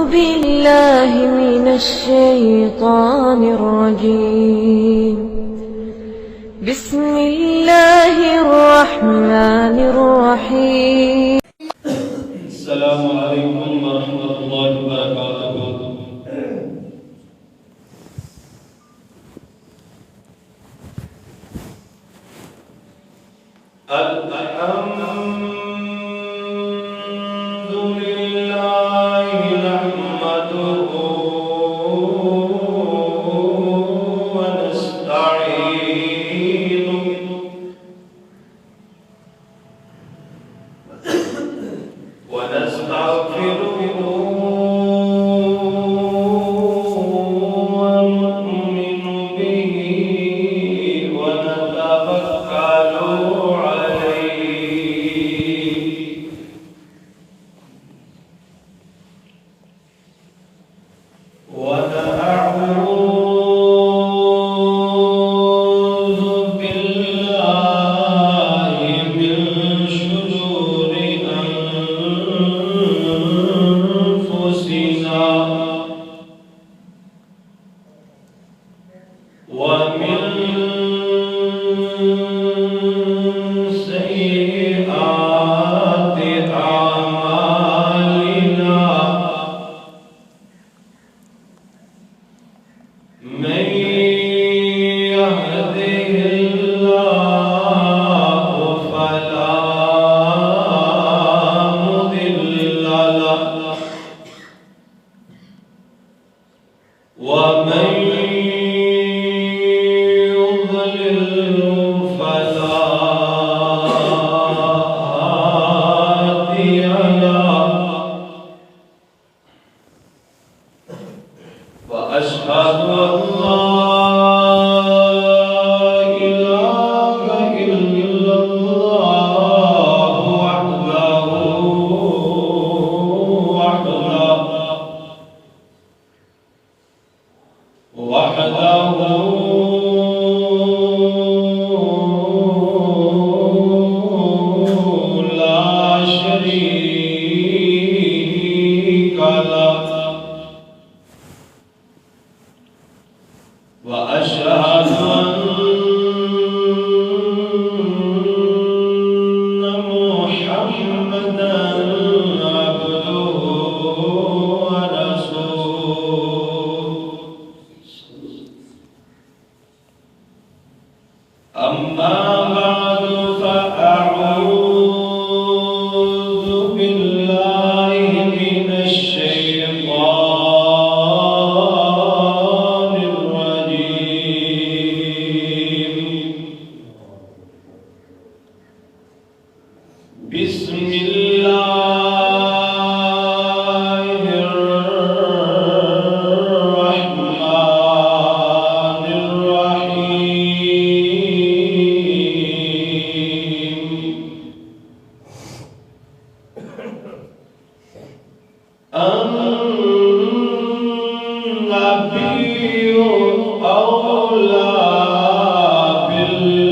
بالله من الشيطان الرجيم. بسم الله الرحمن الرحيم. السلام عليكم ورحمة الله وبركاته. الحمد لله نحمده ونستعينه ونستغفره ونؤمن به ونتوكل عليه ونعوذ بالله من شرور أنفسنا ومن سيئات أعمالنا. من يهده الله فلا مضل له ومن يضلل فلا هادي له. وأشهد أن لا إله إلا الله وحده لا شريك له. وأشهد أن محمدًا عبده ورسوله. أما بعد فأعوذ بالله من الشيطان الرجيم. بسم الله الرحمن الرحيم. النبي أولى بالمؤمنين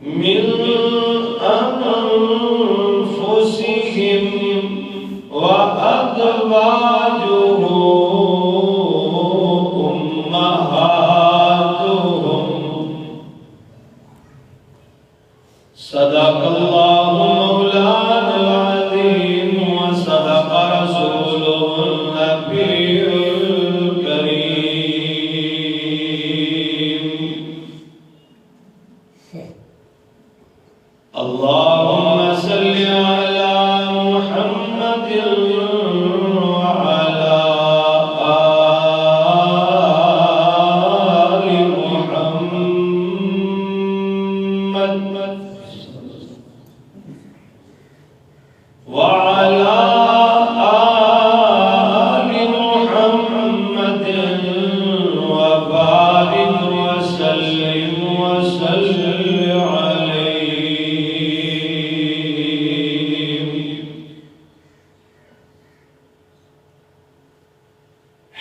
من أنفسهم وأزواجه أمهاتهم. صدق الله مولانا العظيم وصدق رسوله النبي الكريم. اللهم صل على محمد وعلى آل محمد وعلى آل محمد وبارك وسلم عليه.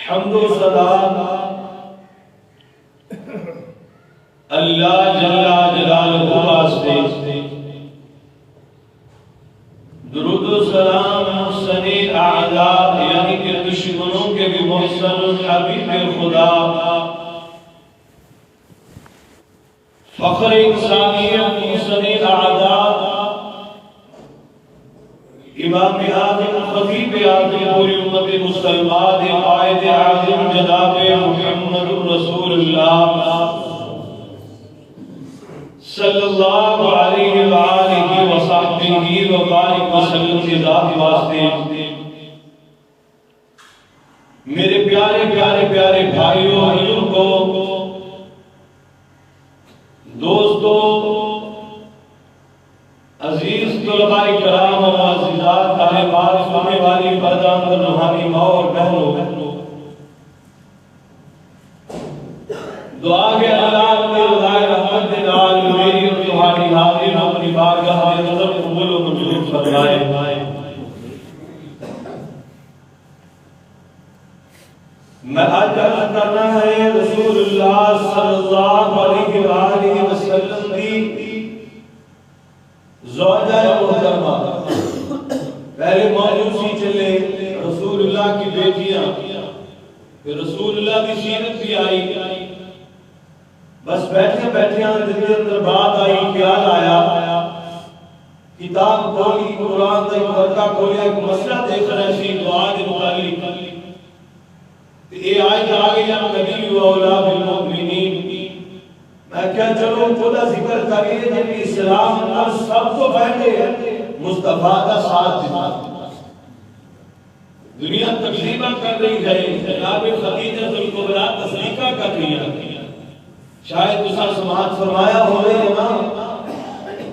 حمد و ثنا اللہ جل جلالہ واسطے درود و سلام محسن اعداء یعنی کہ دشمنوں کے بھی محسن حبیب خدا فخر انسانیت محسن اعداء امام اعظم خطیب اعظم پوری امت مسلمان قائد اعظم جناب محمد رسول اللہ صلی اللہ علیہ وآلہ وصحبہ وبارک وسلم کی ذات واسطے میرے پیارے پیارے پیارے بھائیوں بزرگوں دوستوں عزیز طلباء کرام و معززات طالبات سننے والی پردہ روحانی ماں اور بہنوں دعا کے اللہ کے رضائے رحمت دلال میری اور تمہاری حاضر اپنی بارگاہ میں نظر قبول و منظور فرمائے میں آج عرض کرنا ہے رسول اللہ صلی اللہ علیہ وآلہ وسلم دی زوجہ محترمہ پہلے موجود چلے رسول اللہ کی بیٹیاں پھر رسول اللہ کی سیرت بھی آئی بس بیٹھے بیٹھے دل کے اندر بات آئی خیال آیا کتاب کھولی قرآن کا ورقہ کھولیا ایک مسئلہ دیکھ رہے سی دعا کے متعلق یہ آیت آ گئی نبی و اولا بالمؤمنین میں کیا چلو خدا ذکر کریے جب اسلام کا سب کو پہلے مصطفیٰ کا ساتھ دینا دنیا تقسیمہ کر رہی ہے جناب خدیجہ الکبریٰ تصدیقہ کر رہی ہے شاید تسا سماعت فرمایا ہوئے امام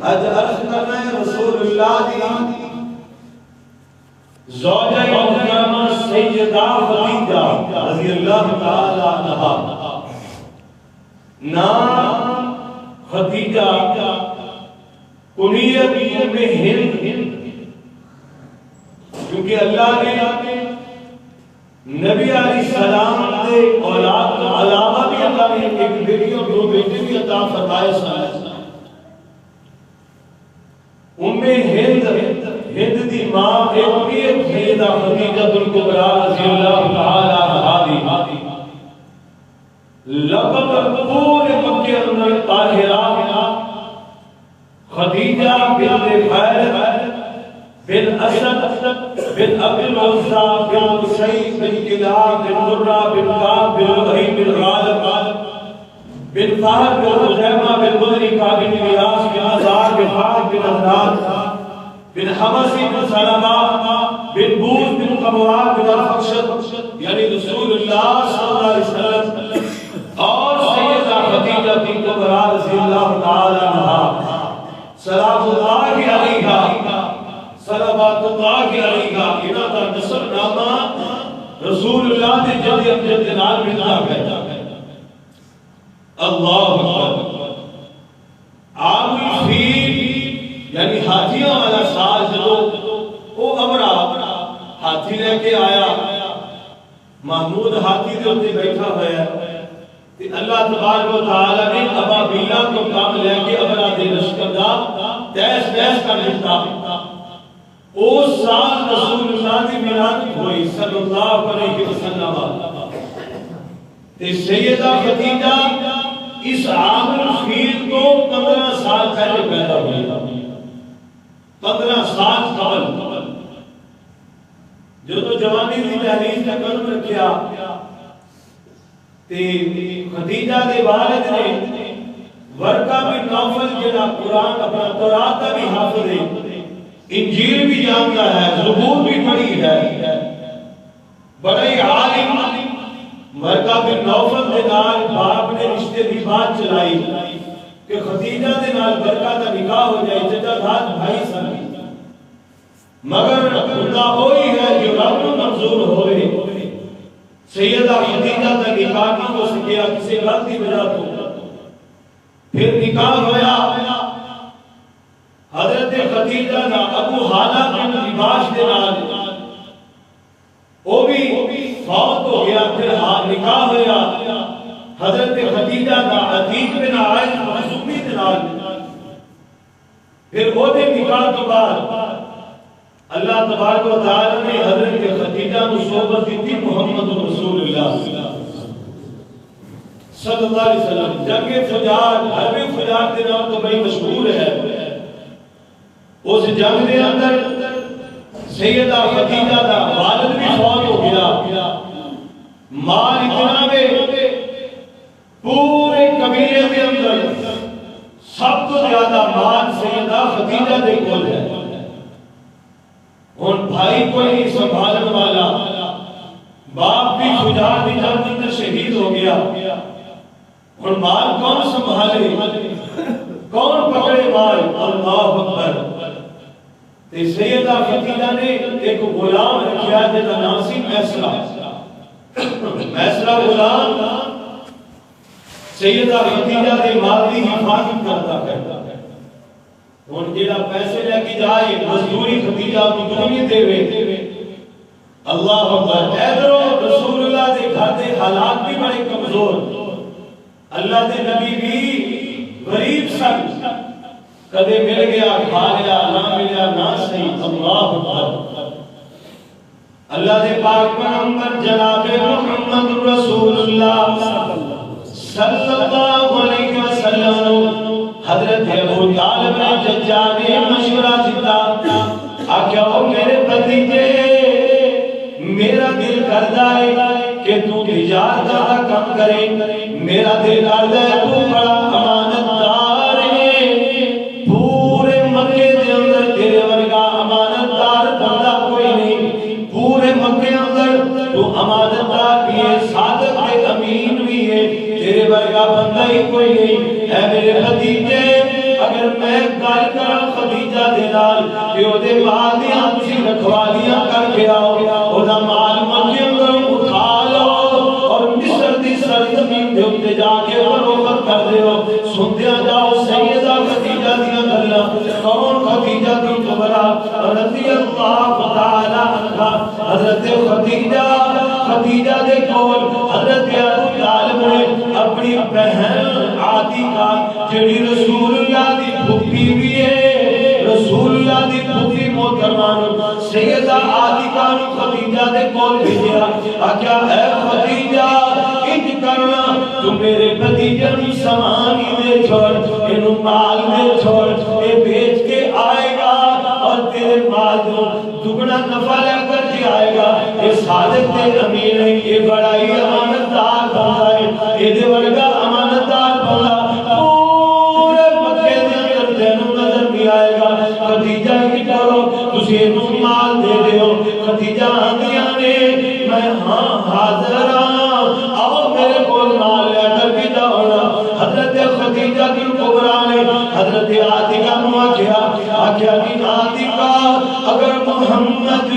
اج عرض کرنا ہے رسول اللہ دی زوجہ محترمہ سیدہ خدیجہ رضی اللہ تعالی عنہا نام خدیجہ کنیت ام ہند کیونکہ اللہ نے نبی علیہ السلام نے اولاد کا علاوہ بھی اللہ نے ایک بیٹی اور دو بیٹے بھی عطا فرمائے ام ہند دی ماں ایک سیدہ خدیجہ الکبریٰ رضی اللہ تعالی عنہا لقب پورے مکے اندر طاہرہ خدیجہ بنت خیرت بن اسد بن ابی العزا بن قصی بن کلاب بن مرہ بن کعب بن لؤی بن غالب بن فہد بن خزیمہ بن مدرکہ بن الیاس بن ازار بن خالد بن احناد بن حمسی بن سلمہ بن بوز بن قمران بن الفقشد یعنی رسول اللہ صلی اللہ علیہ وسلم اور سیدہ خدیجہ بنت الکبریٰ رضی اللہ تعالی عنہا سلام اللہ علیہا صلوات اللہ علیہا انہاں دا نسب نامہ رسول اللہ دے جد امجد نال ملتا ہے اللہ اکبر عام الفیل یعنی ہاتھیوں والا ساز جو وہ امرا ہاتھی لے کے آیا محمود ہاتھی دے ہوتے بیٹھا ہوا ہے اللہ تبارک و تعالی نے ابابیلہ کو کام لے کے امرا دے لشکر دا تیس تیس کر دیتا اس سال رسول اللہ کی میلاد ہوئی صلی اللہ علیہ وسلم تے سیدہ خدیجہ اس عام الفیل کو 15 سال پہلے پیدا ہوئی 15 سال قبل جو تو جوانی کی تحریر کا قدم رکھیا تے خدیجہ دے والد نے ورقہ بن نوفل جنہ قرآن اپنا تورات بھی حافظ ہے انجیل بھی جانتا ہے زبور بھی پڑھی ہے بڑے عالم ورقہ بن نوفل دے نال باپ نے رشتے دی بات چلائی کہ خدیجہ دے نال ورقہ دا نکاح ہو جائے چچا داد بھائی سن مگر خدا وہی ہے جو رب کو منظور ہوئے سیدہ خدیجہ دا نکاح نہیں ہو سکیا کسی غلط کی وجہ تو پھر نکاح ہویا حضرت خدیجہ نا ابو حالہ بن لباش دے نال وہ بھی فوت ہو گیا پھر نکاح ہویا حضرت خدیجہ نا عتیق بن عائش اللہ تبارک و تعالی نے حضرت خدیجہ کو صحبت دی محمد رسول اللہ صلی اللہ علیہ وسلم. جنگ فجار، حرب فجار کے نام تو بڑی مشہور ہے. اس جنگ کے اندر سیدہ خدیجہ کا والد بھی فوت ہو گیا. مال اتنا میں پورے قبیلے کے اندر سب تو زیادہ مال سیدہ خدیجہ دے کول ہے. اور بھائی کو نہیں سنبھالنے والا، باپ بھی فجار دی جنگ اندر شہید ہو گیا. اور مال کون سنبھالے، کون پکڑے مال؟ اللہ اکبر. تے سیدہ خدیجہ نے ایک غلام رکھیا جس کا نام سی میسرہ. میسرہ غلام سیدہ خدیجہ دے مال دی حفاظت کرتا ہے. اور جیڑا پیسے لے کے جائے مزدوری خدیجہ کو دونی دے وے. اللہ اکبر. ادھرو رسول اللہ دے گھر دے حالات بھی بڑے کمزور، اللہ دے نبی بھی غریب سن، کدے مل گیا کھا لیا، نہ ملیا نہ صحیح. اللہ اکبر. اللہ دے پاک پیغمبر جناب محمد رسول اللہ صلی اللہ علیہ وسلم حضرت ابو طالب نے ججا نے مشورہ دیتا، آکھیا او میرے بھتیجے میرا دل کردا ہے کہ تو تجارت کا کام کرے، میرا دل کردا ہے تو بڑا امانت دار ہے، پورے مکے دے اندر تیرے ورگا امانت دار بندہ کوئی نہیں، پورے مکے اندر تو امانت دار بھی ہے، صادق ہے، امین بھی ہے، تیرے ورگا بندہ ہی کوئی نہیں. اے میرے بھتیجے اگر میں گل کراں خدیجہ دے نال کہ او دے مال دیاں تسی رکھوالیاں کر کے آؤ، او دا مال مکے اندر اٹھا لو اور مصر دی سرزمین دے اوتے جا کے فروخت کر دیو. سنتیاں جاؤ سیدہ خدیجہ دیاں گلاں. کون خدیجہ دی کبرا رضی اللہ تعالی عنہا. حضرت خدیجہ دے کول حضرت ابو طالب نے اپنی بہن عاتقہ جڑی رسول اللہ دی پھوپھی بھی ہے، رسول اللہ دی پھوپھی محترمہ سیدہ عاتقہ نو خدیجہ دے کول بھیجیا. آکھیا اے خدیجہ انج کرنا تو میرے بھتیجے نو سامان ہی دے چھوڑ، اینو مال دے چھوڑ، اے بیچ کے آئے گا اور تیرے مال دو دگنا نفع لے کر کے آئے گا. یہ صادق تے امین ہے، یہ بڑا ہی امانت دار بندہ ہے، یہ دے ورگا امانت دار بندہ پورے مکے دے اندر تینوں نظر نہیں آئے گا. خدیجہ کی کرو تسی اینو مال دے دیو. خدیجہ آندیاں نے میں ہاں حاضر ہاں، آؤ میرے کول مال لے کر کے جاؤ. حضرت خدیجہ کی کبرا نے حضرت عاتقہ نو آکھیا کہ عاتقہ اگر محمد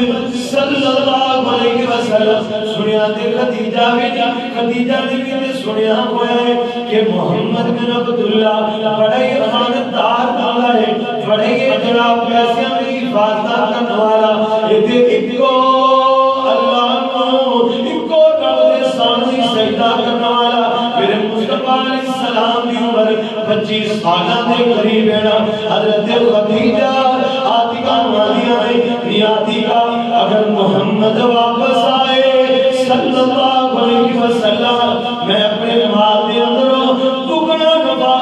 صلی اللہ علیہ وسلم سنیا تے خدیجہ نے بھی سنیا ہوا ہے کہ محمد بن عبداللہ بڑے امانت دار بندہ ہے، بڑے جناب پیسے کی حفاظت کرنے والا، یہ اکو اللہ کو اکو رب دے سامنے سجدہ کرنے والا. میرے مصطفیٰ علیہ السلام دی عمر 25 سالہ دے قریب ہے نا. حضرت خدیجہ عاتقہ نوادیاں نے عاتقہ اگر محمد واپس آئے صلی اللہ علیہ وسلم میں اپنے مال دے اندروں دگنا نفع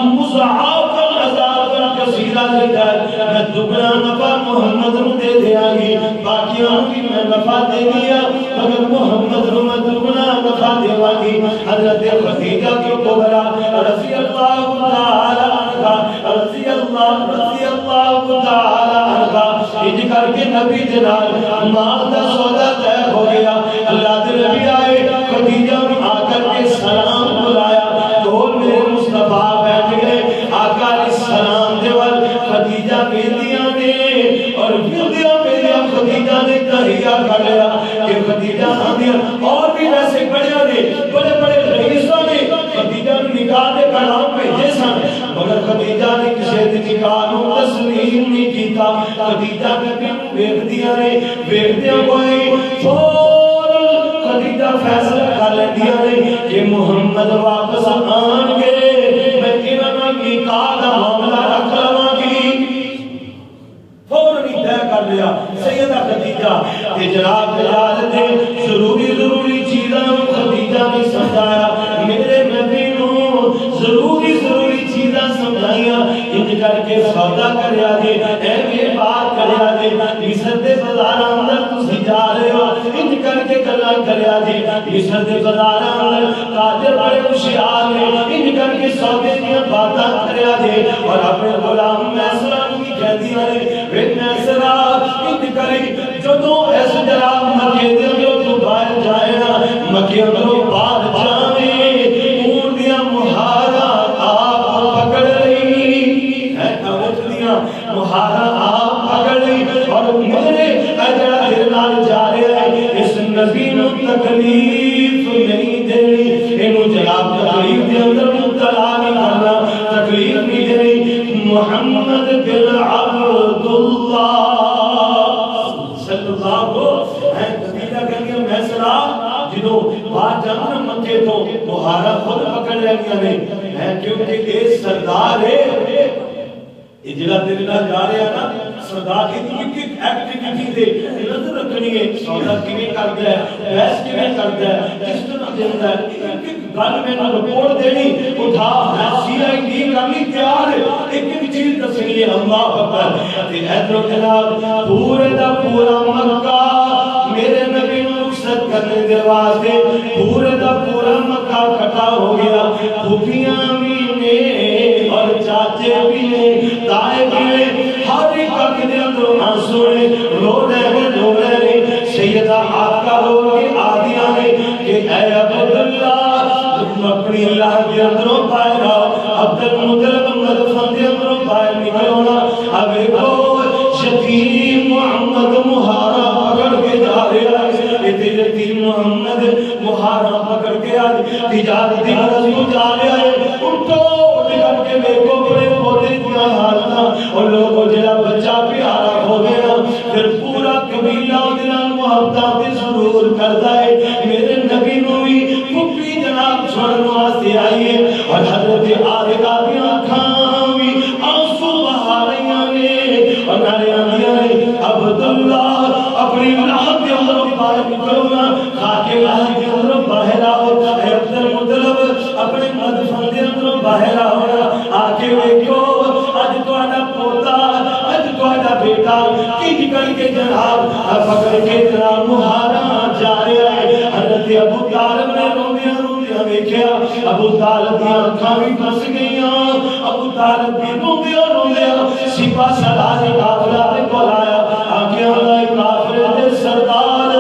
مضاعف العذاب کثیرہ دیتا ہے، میں دگنا نفع محمد نو دے دیا گی، باقیوں کی میں نفع دے دیا مگر محمد نو میں دگنا نفع دیوا گی. حضرت خدیجہ کی کبرا رضی اللہ تعالی عنہا رضی اللہ تعالی عنہا انج کر کے نبی دے نال مال دا سودا طے ہو گیا. اللہ دے نبی آئے خدیجہ نے آ کر کے سلام بلایا، کول میرے مصطفیٰ بیٹھ گئے. آقا علیہ السلام دے ول خدیجہ بیٹیاں نے اور بیٹیاں خدیجہ نے تحیہ کر لیا کہ خدیجہ آندیاں اور بھی ویسے بڑے نے بڑے رئیسوں نے خدیجہ نکاح دے کلام بھیجے سن مگر خدیجہ نے کسی دے نکاح نو تسلیم نہیں کیتا. خدیجہ نے بھی ویکھدیاں نے ویکھدیاں کوئی فوراً خدیجہ فیصلہ کر لیندیاں نے کہ محمد واپس آن گے میں انہاں نال نکاح دا معاملہ رکھ لواں گی. فوراً طے کر لیا. سیدہ کہ جناب تجارت ضروری چیزاں خدیجہ نے سمجھایا، میرے نبی نو ضروری چیزاں سمجھائیاں، انج کر کے سودا کریا جے، ایویں بات کریا جے، مصر دے بازاراں اندر تسی جا رہے ہو، انج کر کے گلاں کریا جے، مصر دے بازاراں اندر تاجر بڑے ہوشیار نے، انج کر کے سودے دیاں باتاں کریا جے، اور اپنے غلام میسرہ نوں بھی کہندیاں نے، وے میسرہ انج کری جدوں اس جناب مکے دے اندروں تو باہر جائے نا، مکے اندروں باہر جاویں، اون دیاں مہاراں آپ پکڑ لئی، ہے کاغذ دیاں مہاراں آپ پکڑ لئی، اور میرے اجڑا دل نال جا رہا ہے، اس نبی نو تکلیف نہیں دینی، اینو جناب تکلیف دے اندر مبتلا نہیں کرنا، تکلیف نہیں دینی، محمد بن عبداللہ صلی اللہ خدیجہ کہنگی میسرہ جنہوں بات جانا مکے تو مہارا خود پکڑ لینیاں نے، کیونکہ یہ سردار ہے، اجلا دلنا جا رہے ہیں نا، سردار کی ایکٹیویٹی دے نظر رکھنی ہے، سودا کیویں کردا ہے، بیس کیویں کردا ہے، کس طرح دیندا ہے، ایک گل میں نہ رپورٹ دینی، اٹھا سی آئی ڈی کرنی تیار ہے، ایک چیز دسنی ہے، اللہ اکبر، تے ادھر جناب پورے دا پورا مکہ میرے نبی نو رخصت کرنے دے واسطے پورے دا پورا مکہ کٹا ہو گیا، پھوپھیاں بھی نے اور چاچے بھی نے، تائے بھی نے، ہر ایک اک دے اندروں آنسو نے، رو رہے نے، سیدہ آقا رو کے آدیاں نے کہ اے عبداللہ اپنی اللہ کے اندروں باہر آؤ، عبد المطلب مدفن کے اندروں باہر نکلونا، اب ایکو یتیم محمد مہارا پکڑ کے جا رہا ہے، یتیم محمد مہارا پکڑ کے تجارت دی غرض کو جا رہا ہے، اٹھو کر کے میرے بڑے بولے دیا حالنا، اور لوگوں جڑا بچہ پیارا ہو گیا پھر پورا قبیلہ دل محبتاں تے سرور کردا ہے، میرے نبی نو بھی پھپھی جناب چھوڑن واسطے آئی ہے، اور حضرت عائشہ دی آنکھاں بھی آنسو بہا رہیاں نے، اور نعرے آندیاں نے عبداللہ اپنی اولاد کے اندروں باہر نکلونا، خاکے اللہ کے اندروں باہر آؤ، اے عبد المطلب اپنے مدفن کے اندروں باہر آؤ، آکے ویکھو اج تہاڈا پوتا اج تہاڈا بیٹا کنج کر کے جناب پکڑ کے جناب مہارا جا رہا ہے، حضرت ابو طالب نے روندیاں ویکھیا، ابو طالب دی اکھاں بھی بس گئیاں، ابو طالب بھی روندیاں سپاہ سالار قافلہ دے کول آیا، آکھیا اللہ قافلے دے سردار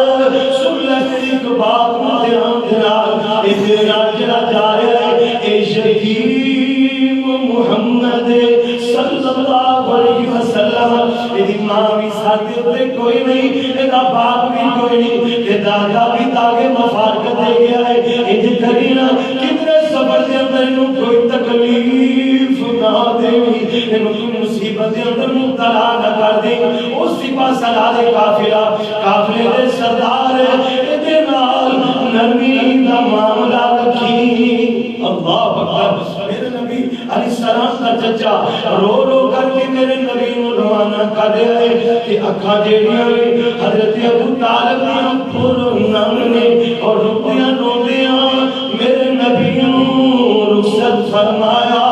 سن لے میری ایک بات دھیان دے نال، اے نال جڑا جا رہا ہے اے یتیم محمد صلی اللہ علیہ وسلم، میری ماں بھی ساتھ تے کوئی نہیں، میرا باپ بھی کوئی نہیں، تے دادا بھی تاکہ مفارقت دے گیا ہے، انج کرینا کتنے سفر دے اندر انہوں کوئی تکلیف نہ دے، انہوں کوئی مصیبت دے اندر مبتلا نہ کر دے، اس سپاہ سالار قافلے دے سردار دے نال نرمی دا معاملہ رکھی، اللہ اکبر، میرے نبی علیہ السلام کا چچا رو کر کے میرے نبی نو روانہ کر رہا ہے کہ اکھاں جیڑیاں حضرت ابو طالب دیاں پر نم نے، اور روندیاں میرے نبی نو رخصت فرمایا،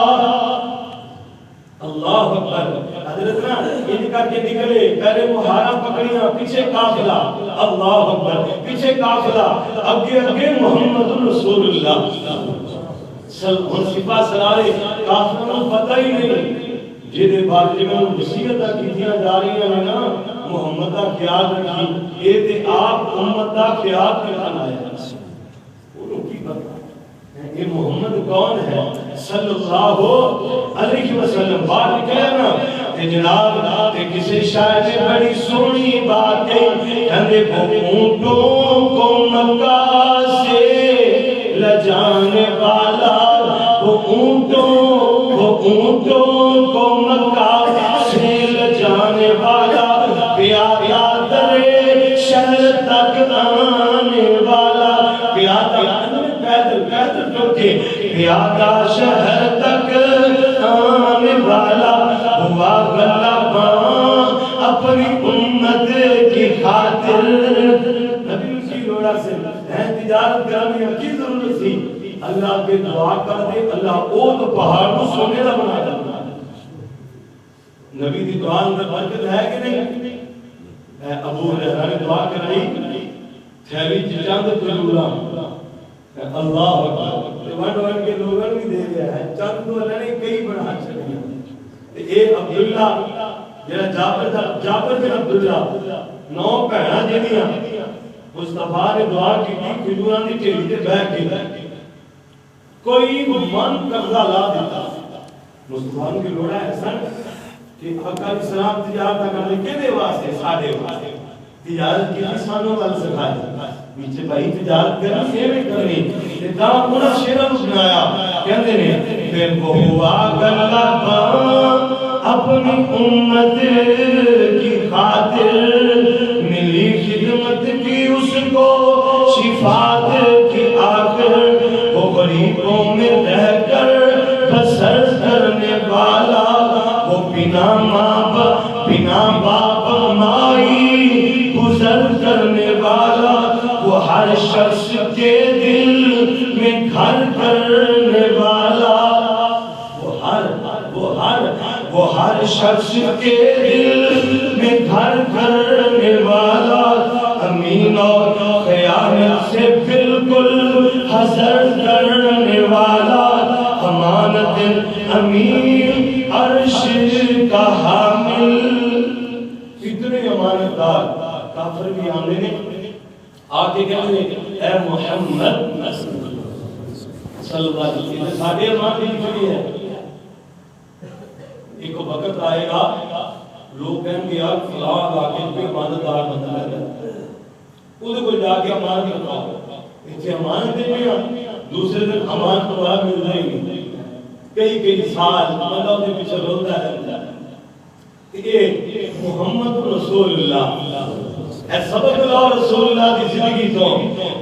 اللہ اکبر، حضرت نا یہ کر کے نکلے، پہلے مہارا پکڑیاں، پیچھے قافلہ، اللہ اکبر، پیچھے قافلہ، اگے محمد رسول اللہ، سپاہ سالار قافلہ نوں پتہ ہی نہیں، جہدے بارے میں وصیتاں کیتیاں جا رہی ہیں نا، محمد دا خیال رکھی، اے تے آپ امت دا خیال کرنا آیا، انہوں کی پتہ یہ محمد کون ہے صلی اللہ علیہ وسلم، بات نکلے نا تے جناب تے کسی شاعر نے بڑی سونی بات کہی، کہندے وہ اونٹوں کو مکہ سے لجانے والا، وہ اونٹوں کو مکہ سے لجانے والا، پیادہ در شہر تک آنے والا، پیادہ ٹوٹے پیادہ شہر تک آنے والا، ہوا غلباں اپنی امت کی خاطر اللہ او تو پہاڑ کو سونے کا بنا دیتا. نبی دی دعا اندر برکت ہے کہ نہیں؟ ابو ہریرہ نے دعا کرائی تھیلی چند کھجورا اللہ اکبر ون ون کے لوگوں بھی دے گیا ہے چند تو اللہ نے کئی بنا چڑھیا. ایک عبداللہ جڑا جابر بن عبداللہ 9 بہناں جہڑیاں مصطفیٰ نے دعا کی کھجوراں دی ٹھیلی تے بیٹھ کے کوئی من قرضہ لا دیتا. مصطفیٰ کی لوڑا ایسا کہ آقا علیہ السلام تجارت کرنے کے دے واسطے ساڈے واسطے تجارت کی آسانوں وال سکھائی پیچھے بھائی تجارت کرنی ایویں کرنی تے دا انہاں شیراں نوں سنایا کہندے نے پھر ہوا گلا اپنی امت کی خاطر ملی خدمت کی اس کو شفاعت کی آخر وہ غریبوں میں رہ کر بسر کرنے والا وہ بنا باپ مائی گزر کرنے والا وہ ہر شخص کے دل میں گھر کرنے والا وہ ہر شخص کے دل میں گھر کرنے والا امین اور خیانت سے بالکل حذر کرنے والا امانت امین عرش کا حامل. اتنے امانتدار کافر بھی آنے نے آگے کہنے اے محمد صلی اللہ علیہ وسلم ساڑھے امان بھی چلی ہے. ایک وقت آئے گا لوگ کہیں گے یار فلاں علاقے میں امانتدار بندہ ہے اسے کوئی جا کے امانت بتاؤ اتنے امانت دے میں دوسرے دن امانت کو بعد مل رہی نہیں کئی سال بندہ اسے پیچھے روتا ہے. یہ محمد رسول اللہ اے سبق اللہ رسول اللہ کی زندگی تو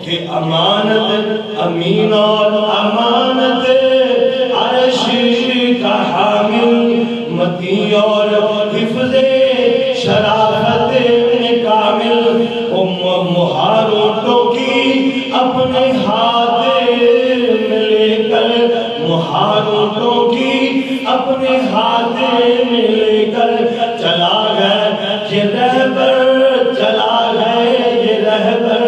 کہ امانت امین اور امانت عرش کا حامل متی اور حفظ شرافت کامل مہارتوں کی اپنے ہاتھ میں لے کر مہارتوں کی اپنے ہاتھ میں لے کر چلا گیا یہ رہبر چلا گیا یہ رہبر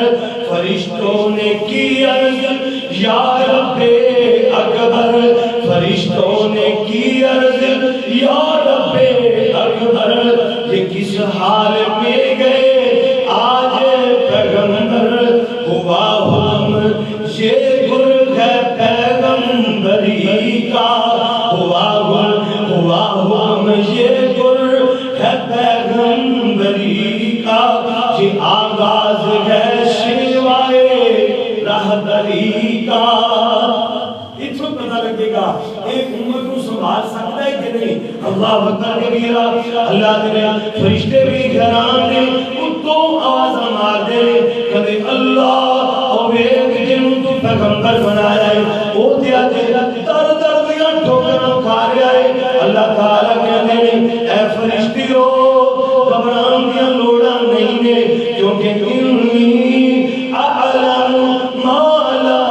فرشتوں نے کی عرض یا رب اکبر فرشتوں نے کی عرض یا رب اکبر یہ کس حال میں گئے آج پیغمبر ہوا ہم یہ گل ہے پیغمبری کا ہوا ہم یہ گل ہے پیغمبری کا یہ آغاز ہے شیوائے رہبری کا. اتنا پتہ لگے گا ایک امت کو سنبھال سکتا ہے کہ نہیں. اللہ اکبر کبیرہ اللہ نے فرشتے بھی گھران دے کتوں آواز مار دے کدے اللہ اور ایک جن تو پیغمبر بنایا ہے وہ دیا دے در در دیا ٹھوکروں کھا رہا ہے. اللہ تعالیٰ کہتے ہیں اے فرشتیوں گھبران دیا لوڑا نہیں دے کیونکہ انی اعلم ما لا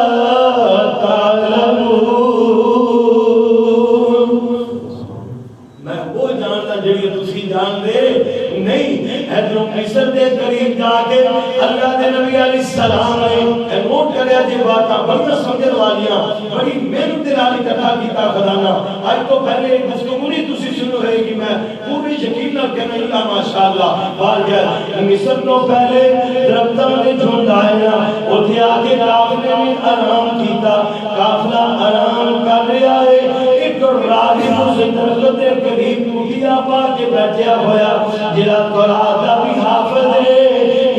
تعلمون میں وہ جانتا جڑی تسی جان دے نہیں. حضر مصر دے قریب جا کے اللہ دے نبی علیہ السلام نے نوٹ کریا جی باتاں بڑی سمجھن والیاں بڑی محنت دے نال اکٹھا کیتا خزانہ. اج تو پہلے ایک گفتگو نہیں تسی سنو رہے کہ میں پوری یقین نہ کہنا اللہ ماشاءاللہ بار گیا مصر تو پہلے درختاں دے جھنڈ آئے اوتھے آ کے قافلے نے آرام کیتا قافلہ آرام کر رہا ہے. ایک راہی اس درخت دے قریب ٹوٹیاں پا کے بیٹھیا ہویا جڑا قرآن دا بھی حافظ ہے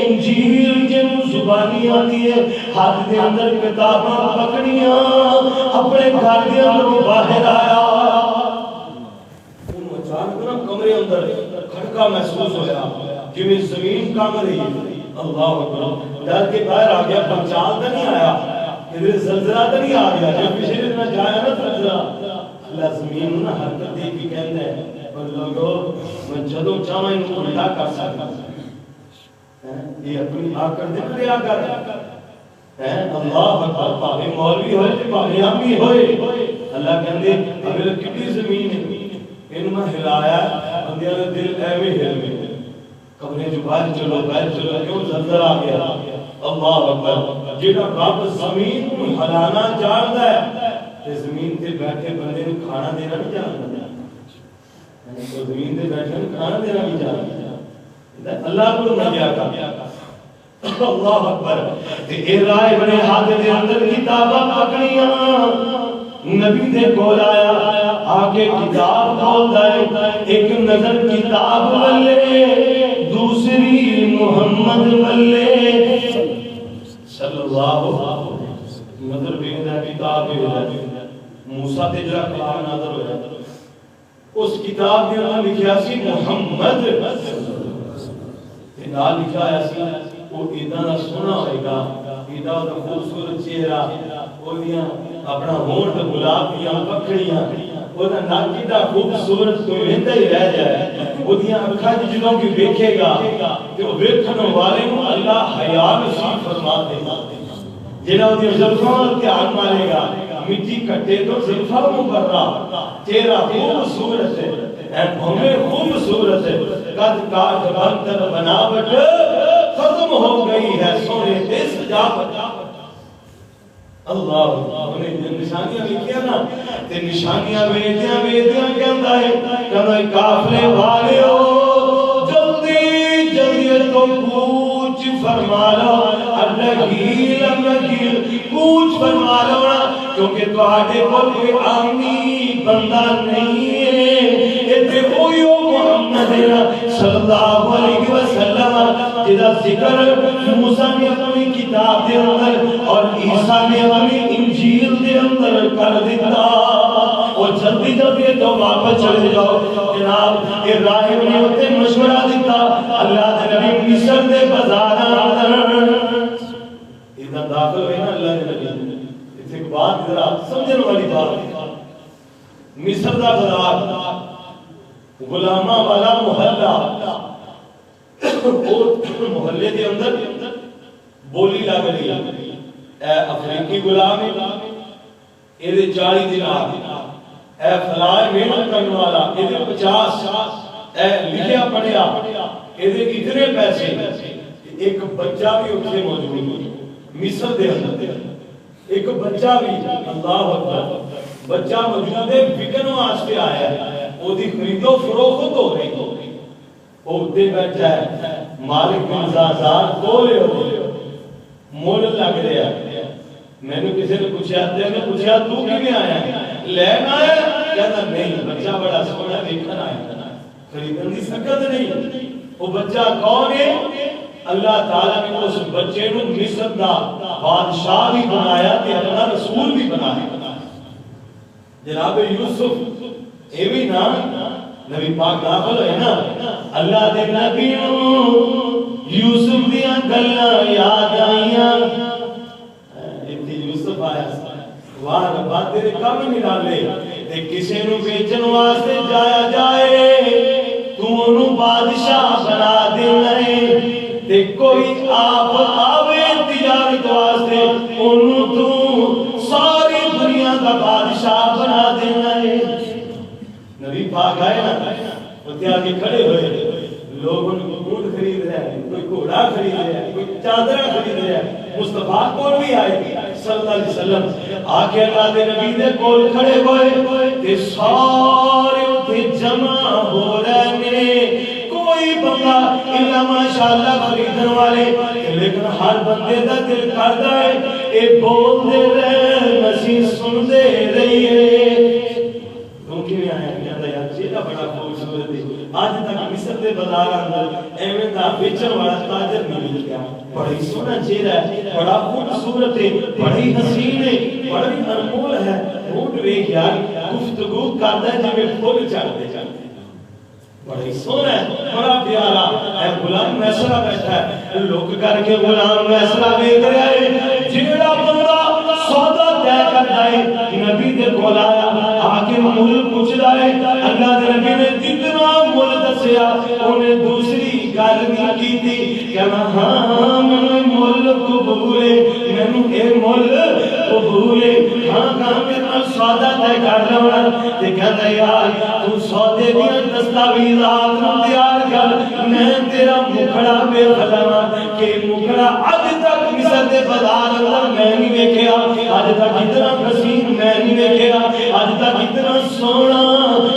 انجیل جن زبانیاں دیے ہاتھ دے اندر کتاباں پکڑیاں اپنے گھر دے اندر باہر آیا. انہوں اچانک نا کمرے اندر کھڑکا محسوس ہویا جویں زمین کام رہی ہے. اللہ اکبر ڈر کے باہر آ گیا پنچال تو نہیں آیا ادھر زلزلہ تو نہیں آ گیا جو پچھلے دن میں جایا نا زلزلہ اللہ زمین نہ حرکت دے کے کہتا ہے اور لوگوں میں جدوں چاہوں انہوں الٹا کر سکتا یہ اپنی آکر دن لیا کر اللہ اکبر پاہے مولوی ہوئے پاہے امی ہوئے اللہ کہندے اگر کتنی زمین ان میں ہلایا بندیاں دے دل ایویں ہل گئے کمرے جو باہر چلو کیوں زلزلہ آ گیا اللہ اکبر جڑا رب زمین کو ہلانا جاندا ہے تے زمین تے بیٹھے بندے نوں کھانا دینا نہیں جاندا تو زمین تے بیٹھے نوں کھانا دینا نہیں جاندا اللہ کو منگیا کر اللہ اکبر تے اے رائے بنے ہاتھ دے اندر کتاباں پکڑیاں نبی دے کول آیا آگے کتاب کھولدا ہے ایک نظر کتاب والے دوسری محمد والے صلی اللہ نظر بیندا کتاب ہے موسیٰ تے جڑا کلام نازل ہویا اس کتاب دے اندر لکھیا سی محمد تے نال لکھا آیا سی وہ ایداں دا سونا ہوئے گا ایداں دا خوبصورت چہرہ اودیاں اپنا ہونٹ گلاب دیاں پکڑیاں اودا ناک دا خوبصورت کوئی ویندا ہی رہ جائے اودیاں اکھاں جدوں کی ویکھے گا تے او ویکھن والے نوں اللہ حیا نصیب فرما دے گا جڑا اودی زلفاں دھیان مارے گا مٹی کٹے تو زلفاں مبرہ چہرہ خوبصورت ہے اے ہمیں خوبصورت ہے قد کاٹ بنتر بناوٹ ختم ہو گئی ہے سونے تے سجاوٹ اللہ انہیں نشانیاں لکھیا نا تے نشانیاں ویدیاں کہندا ہے قافلے والے ہو جلدی تو کوچ فرما لو الگیل کوچ فرما لو کیونکہ تواڈے کول کوئی عامی بندہ نہیں ہے تے کوئی محمد صلی اللہ علیہ وسلم جدا ذکر موسیٰ نے اپنی کتاب دے اندر اور عیسیٰ نے اپنی انجیل دے اندر کر دیتا اور جلدی تو واپس چلے جاؤ جناب یہ راہب نے ہوتے مشورہ دیتا اللہ دے نبی مصر دے بازار اندر ادھا داخل ہوئی نا اللہ دے نبی اس ایک بات ذرا سمجھنے والی بات مصر دا بازار غلامہ والا محلہ اور محلے دے اندر بولی لگ رہی اے افریقی غلام اے دے 40 دینار اے فلاں محنت کرنے والا اے دے 50 اے لکھیا پڑھیا اے دے اتنے پیسے ایک بچہ بھی اتنے موجود مصر دے اندر ایک بچہ بھی اللہ اکبر بچہ موجود ہے بکن واسطے آیا ہے وہ دی خرید و فروخت ہو رہی وہ دے بیٹھا ہے مالک بن زازار کولے ہو مول لگ رہا ہے میں نے کسی نے پوچھا تو کیوں آیا ہے لینا آیا کہتا نہیں بچہ بڑا سونا دیکھنا آیا خریدن دی سکت نہیں وہ بچہ کون ہے اللہ تعالیٰ نے اس بچے نو مصر دا بادشاہ بھی بنایا تے اپنا رسول بھی بنایا جناب یوسف اے بھی نا نبی پاک داخل ہوئے نا اللہ دے نبی یوسف دیاں گلاں یاد آئیاں اتنی یوسف آیا واہ ربا تیرے کم نہیں ڈالے تے کسے نو بیچن واسطے جایا جائے تو انہوں بادشاہ بنا دینا ہے تے کوئی آپ آوے تجارت واسطے انہوں تو ساری دنیا کا بادشاہ بنا دینا ہے نبی پاک آئے نا وہ آگے کھڑے ہوئے لوگ ان کو اونٹ خرید رہے ہیں کوئی گھوڑا خرید رہے ہیں کوئی چادر خرید رہے ہیں مصطفیٰ کول بھی آئے صلی اللہ علیہ وسلم آکے اللہ دے نبی دے کول کھڑے ہوئے تے سارے اتھے جمع ہو رہے ہیں کوئی بندہ اللہ ماشاءاللہ خریدن والے لیکن ہر بندے دا دل کردا ہے اے بول دے رہے مسیح سن دے رہی ہے کیونکہ میں آیا کہتا ہے چیزا بڑا خوبصورت ہے آج تک مصر دے بازار اندر ایویں دا بیچن والا تاجر نہیں مل گیا بڑی سونا چہرہ ہے بڑا خوبصورت ہے بڑی حسین ہے بڑی انمول ہے اونٹ ویکھ یار گفتگو کردا ہے جویں پھول چڑھدے بڑی سونا ہے بڑا پیارا اے غلام میسرا بیٹھا ہے لوگ کر کے غلام میسرا ویکھ رہا ہے جیڑا بندہ سودا طے کردا ہے نبی دے کول آیا آکے مول پوچھدا ہے اللہ دے نبی نے جتنا مول دسیا انہیں دوسری گل نہیں کیتی کہنا ہاں میں مول قبول ہے مینوں اے مول قبول ہے ہاں کہاں میرے نال سودا طے کر لوا تے کہندا یار تو سودے دیاں دستاویزات تیار کر میں تیرا مکھڑا بے خلاواں کہ مکھڑا اج تک مصر دے بازار اندر میں نہیں ویکھیا اج تک اتنا حسین میں نہیں ویکھیا اج تک اتنا سونا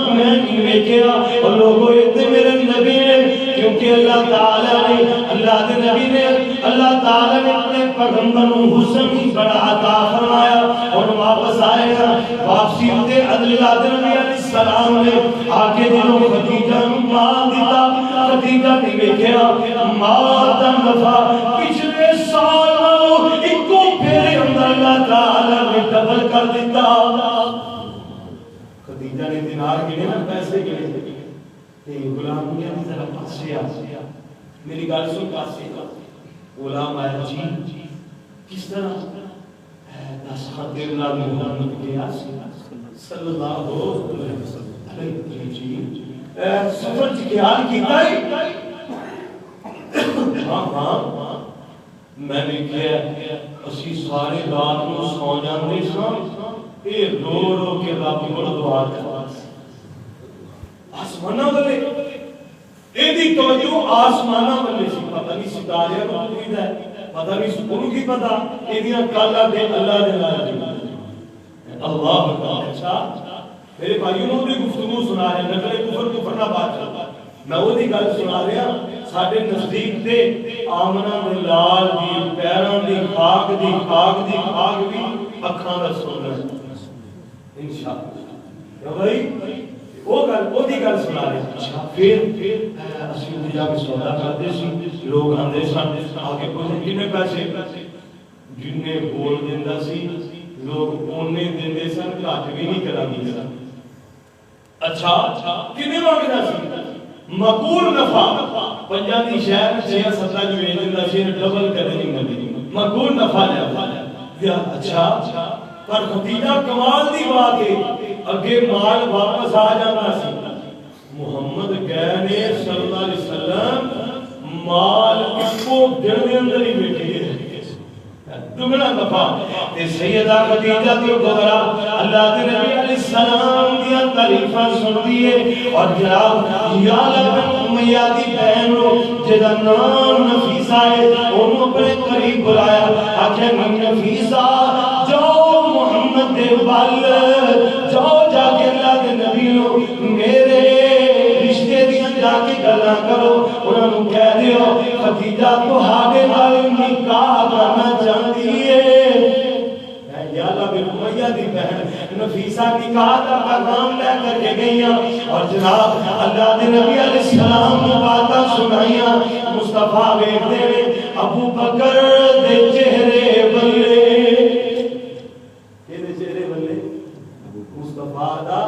میں نہیں ویکھیا اور لوگوں اتنے میرے نبی نے کیونکہ اللہ تعالیٰ نے اللہ دے نبی نے اللہ تعالیٰ نے اپنے پیغمبر حسن ہی بڑا عطا فرمایا اور واپس آئے گا واپسی ہوتے اللہ دے نبی علیہ السلام نے آگے جنہوں خدیجہ مال دیتا خدیجہ نے ویکھیا مال دا نفع پچھلے سال ایک کو پھر اندر اللہ تعالیٰ نے ڈبل کر دیتا خدیجہ نے دینار گنے نا پیسے گنے تے غلام کیا ذرا پاسے آ میری گل سن پاسے غلام آیا جی کس طرح دس خاطر نال محمد کے صلی اللہ علیہ وسلم سفر کی حال کیتا ہے ہاں میں نے کیا اسی سارے رات کو سو جاندے سن اے رو رو کے رب کو دعا کر آسمانہ والے اے دی توجہ آسمانہ والے سی پتہ نہیں ستارے کو امید ہے پتہ نہیں سکون کی پتہ اے دیاں کالا دے اللہ دے نال اللہ تعالی اچھا میرے بھائیوں نے بھی گفتگو سنا ہے نقل کفر نہ بات میں وہ دی گل سنا رہا ساڈے نزدیک تے آمنہ دے لال دی پیراں دی خاک بھی اکھاں دا سونا انشاءاللہ یا بھائی وہ دی گل سنا رہے اچھا پھر اسی تے جا کے سودا کرتے سی لوگ آندے سن آگے پوچھے کنے پیسے جنے بول دیندا سی لوگ اونے دیندے سن گھٹ بھی نہیں کراندے سن اچھا کنے مانگدا سی مقبول نفع پنجاں دی شہر 6-7 جو ویچ دیندا سی ڈبل کر نہیں ملدی مقبول نفع لیا اچھا پر خدیجہ کمال دی بات ہے اگے مال واپس آ جاتا سی محمد گئے نے صلی اللہ علیہ وسلم مال کو دل دے اندر ہی بیٹھے دگنا دفعہ تے سیدہ خدیجہ دی کبرا اللہ دے نبی علیہ السلام دی تعریفاں سن دیے اور جناب یا بن امیہ دی بہن نو جدا نام نفیسہ ہے انہوں اپنے قریب بلایا آکھے نفیسہ جاؤ محمد دے بال جاؤ جا کے اللہ دے نبی نو میرے رشتے دیا جا کے گلا کرو انہوں نے کہہ دیو خدیجہ تو ہاڑے نال نکاح کرنا چاہتی ہے یا اللہ بن امیہ دی بہن نفیسہ نکاح کا پیغام لے کر کے گئیاں اور جناب اللہ دے نبی علیہ السلام نے باتاں سنائیاں مصطفیٰ بیٹھتے ہیں ابو بکر دے چہرے بلے کہنے چہرے بلے مصطفیٰ دا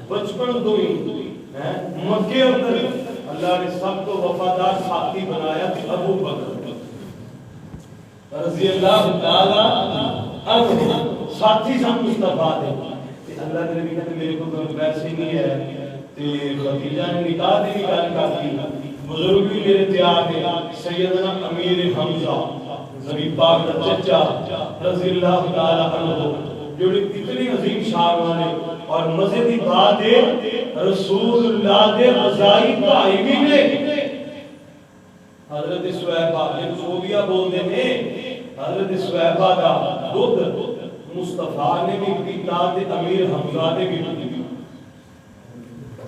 بچپن تو ہی مکے اندر اللہ نے سب کو وفادار ساتھی بنایا تھا ابو بکر رضی اللہ تعالی ساتھی سب مصطفیٰ دے اللہ نے نبی کہتے میرے کو کوئی پیسے نہیں ہے تے خدیجہ نے نکاح دی گل کرتی بزرگ بھی میرے تیار تھے سیدنا امیر حمزہ نبی پاک کا چچا رضی اللہ تعالی عنہ جو اتنی عظیم شان والے اور مزے دی بات ہے رسول اللہ دے رضائی بھائی بھی نے حضرت سویبہ جن صوبیہ بولتے ہیں حضرت سویبہ دا دودھ مصطفیٰ نے بھی پیتا تے امیر حمزہ نے بھی پیتا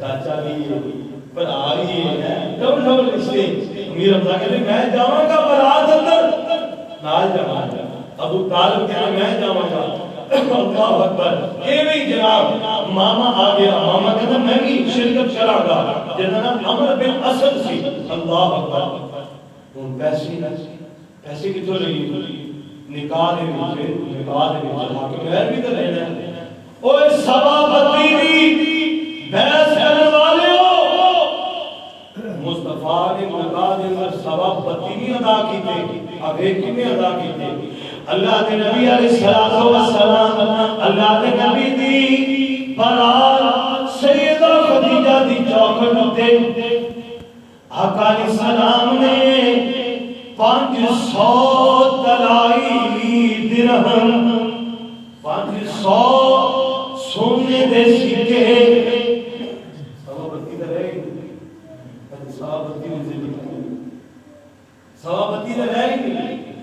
چاچا بھی پر آئی ہے ڈبل ڈبل رشتے امیر حمزہ کہتے میں جاواں گا برات اندر نال جاواں گا ابو طالب کہتے میں جاواں گا اللہ اکبر یہ بھی جناب ماما آ گیا ماما کہتا میں بھی شرکت کراں گا جتنا عمر بن اسد سی اللہ اکبر ان پیسے کتوں لگی نکاح دے وچ حاکم مہر بھی تے رہنا ہے اوے سبا بتیری بحث کرنے والے ہو مصطفیٰ نے نکاح دے اندر سبا بتیری ادا کیتے ابے کنے ادا کیتے اللہ کے نبی علیہ الصلوۃ والسلام اللہ کے نبی دی برات سیدہ خدیجہ دی چوکھٹ تے آقا علیہ السلام نے 500 طلائی درہم 500 دے سکے سوابتی دے رہے گی سوابتی دے سکے سوابتی دے رہے گی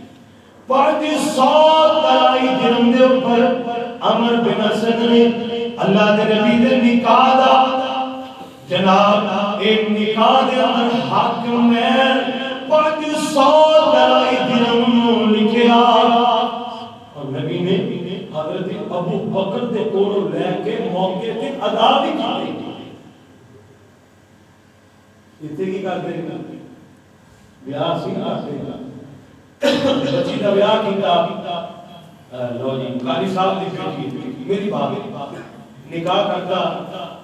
پانچ سات ترائی جرم دے اوپر عمر بن اسد نے اللہ دے نبی دے نکاح دا جناب ایک نکاح دے اندر حاکم ہے پانچ سات ترائی جرم لکھیا اور نبی نے حضرت ابو بکر دے کولوں لے کے موقع تے ادا بھی کیتے اتنے کی کرتے ہیں بیاہ سی آتے ہیں بچی کا بیاہ کیتا لو جی قاری صاحب دی بیٹی میری بات نکاح کرتا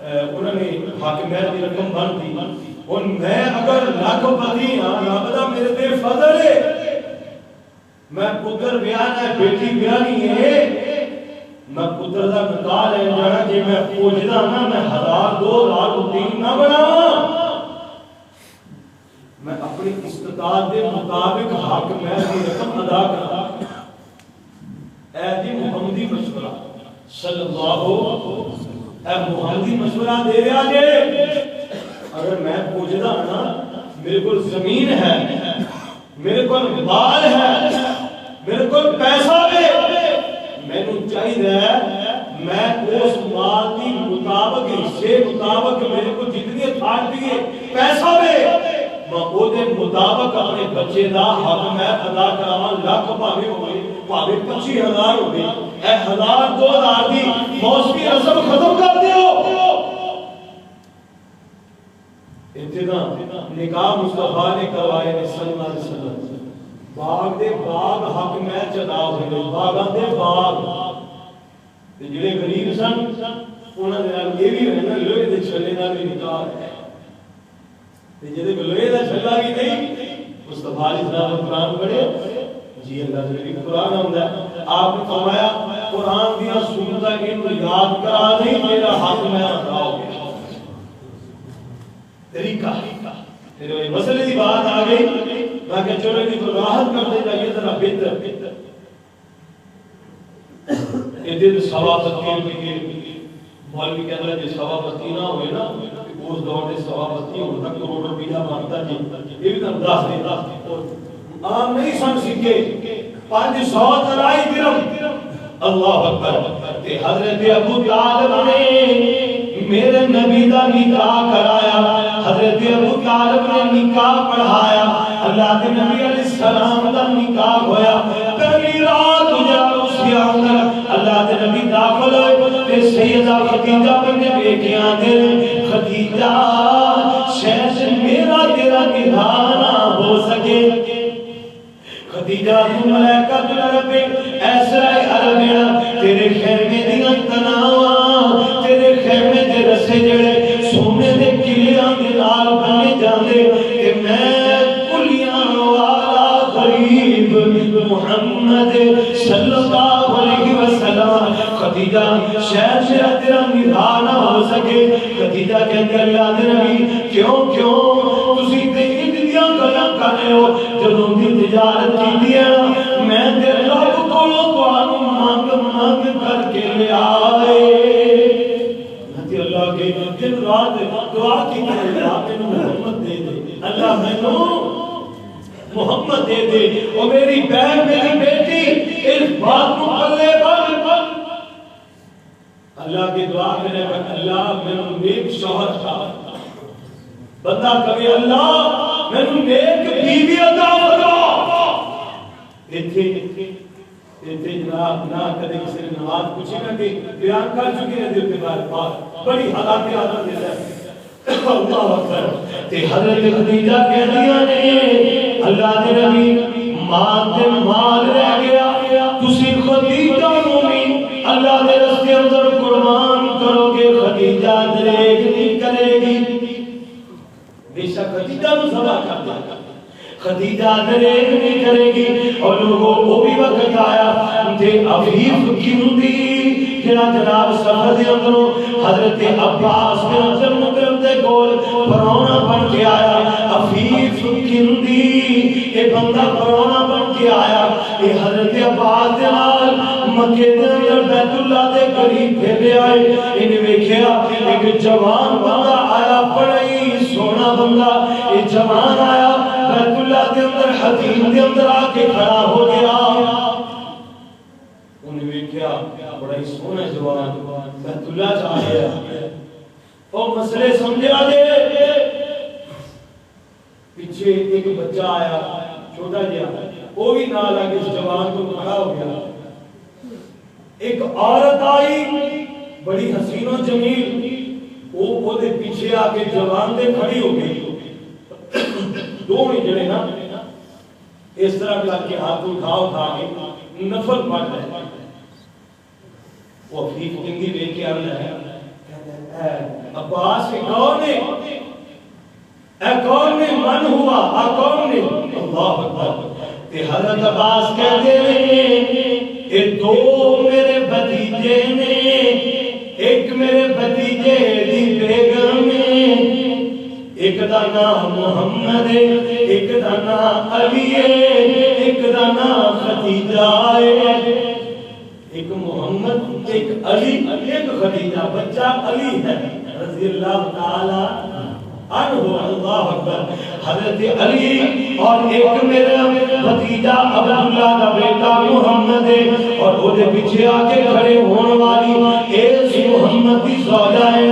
انہوں نے حاکمیت کی رقم بن دی اور میں اگر لاکھ پتی ہاں یا بدا میرے تے فضل ہے میں پتر بیاہ ہے بیٹی بیاہ نہیں ہے میں پتر دا نکاح لے جانا جی میں پوچھدا نا میں 1000 2000 3 نہ بناواں میں اپنی استطاعت دے مطابق حاکمیت کی رقم ادا کرتا اے جی محمدی مشورہ صلی اللہ اے محمدی مشورہ دے رہا جے اگر میں پوچھدا نا میرے کو زمین ہے میرے کو مال ہے میرے کو پیسہ ہے میں نو چاہیے میں اس مال کی مطابق حصے مطابق میرے کو جتنی تھاٹ دیے پیسہ ہے میں او دے مطابق اپنے بچے دا حق میں ادا کراواں لاکھ بھاوے ہوئے بھاوے 25000 ہوئے اے 1000 2000 دی موسمی رسم ختم کر دیو اتنا نکاح مصطفیٰ نے کروائے صلی اللہ علیہ وسلم باغ دے باغ حق میں چدا ہوئے باغاں دے باغ تے جڑے غریب سن انہاں دے نال یہ بھی ہے نا لوہے دے چھلے نال بھی نکاح ہے تے جڑے لوہے دا چھلا بھی نہیں مصطفیٰ علیہ السلام قرآن پڑھے جی اللہ کے نبی قرآن ہوندا ہے آپ نے فرمایا قرآن دی سنتاں ان یاد کرا نہیں میرا حق میں ادا ہو گیا طریقہ پھر وہ مسئلے کی بات آ گئی تاکہ چلو کی تو راحت کرتے جائیے ذرا بہتر ادھر ثوابتی کے مولوی کہہ رہا ہے جس ثوابتی نہ ہوئے نا اس دور میں ثوابتی ہوتا کروڑ روپیہ بنتا جی یہ بھی تو انداز دے عام نہیں سن سکے 500 ترائی درہم اللہ اکبر تے حضرت ابو طالب نے میرے نبی دا نکاح کرایا حضرت ابو طالب نے نکاح پڑھایا اللہ کے نبی علیہ السلام دا نکاح ہویا پہلی رات اجاڑ اس کے اندر اللہ کے نبی داخل ہوئے تے سیدہ خدیجہ بن بیٹیاں دے خدیجہ شہر میرا تیرا نکاح نہ ہو سکے خدیجہ تو ملائکہ تو رب ایسا عربینا تیرے خیمے دیاں تناواں تیرے خیمے دے رسے جڑے سونے دے کلیاں دے نال بنے جاندے کہ میں کلیاں والا غریب محمد صلی اللہ علیہ وسلم خدیجہ شہر سے تیرا نکاح نہ ہو سکے خدیجہ کہتے اللہ دے نبی کیوں تسی تے اتنیاں گلاں کر رہے ہو جدوں دی تجارت کی دیا میں تے رب کولوں تانوں مانگ کر کے لے آئے تے اللہ کے دن رات دعا کی کہ اللہ مینوں محمد دے دے اللہ مینوں محمد دے دے اور میری بہن میری بیٹی اس بات کو پلے بن اللہ کی دعا کرے اللہ مینوں نیک شوہر عطا بندہ کبھی اللہ مینوں نیک بیوی عطا فرما ایتھے جناب نہ کدے کسی نے نماز پوچھی نہ کہ بیان کر چکے ہیں دل کے بات بڑی حالات آدم دیتا ہے اللہ اکبر تے حضرت خدیجہ کہہ دیا نے اللہ دے نبی مال رہ گیا تسی خدیجہ مومن اللہ دے راستے اندر قربان کرو گے خدیجہ دریغ نہیں کرے گی بے شک خدیجہ نو ذبح کر دیا خدیجہ دریغ نہیں کرے گی اور لوگوں کو بھی وقت آیا تے عفیف کیندی جنا جناب سفر دے اندروں حضرت عباس بن عبد المطلب دے کول پرونا بن کے آیا عفیف کیندی اے بندہ پرونا بن کے آیا اے حضرت عباس دے نال مکے دے اندر بیت اللہ دے قریب پھیلے آئے، انہیں ویکھیا ایک جوان بندہ آیا، بڑا ہی سونا بندہ، یہ جوان آیا بیت اللہ کے اندر حتیم کے اندر آ کے کھڑا ہو گیا۔ انہیں ویکھیا بڑا ہی سونا جوان بیت اللہ جا رہا ہے، اور مسئلے سمجھا دے۔ پیچھے ایک بچہ آیا چھوٹا جہا، وہ بھی نال آ کے اس جوان کو کھڑا ہو گیا۔ ایک عورت آئی بڑی حسین و جمیل، وہ دے پیچھے آ کے جوان دے کھڑی ہو گئی۔ دونوں جڑے نا اس طرح کر کے ہاتھ اٹھا کے نفل پڑھ رہے۔ وہ حفیظ کندی لے کے آ رہا ہے، عباس یہ کون ہے؟ اے کون نے من ہوا؟ آ کون نے؟ اللہ اکبر۔ تے حضرت عباس کہتے ہیں اے دو میرے بھتیجے نے، ایک میرے بھتیجے دی بیگم ہے، ایک دا نام محمد ہے، ایک دا نام علی ہے، ایک دا نام خدیجہ ہے۔ ایک محمد، ایک علی، ایک خدیجہ، بچہ علی ہے رضی اللہ تعالی عنہ۔ اللہ اکبر۔ حضرت علی اور ایک میرا بھتیجا عبداللہ کا بیٹا محمد ہے، اور وہ دے پیچھے آ کے کھڑے ہونے والی اس محمد کی زوجہ ہے۔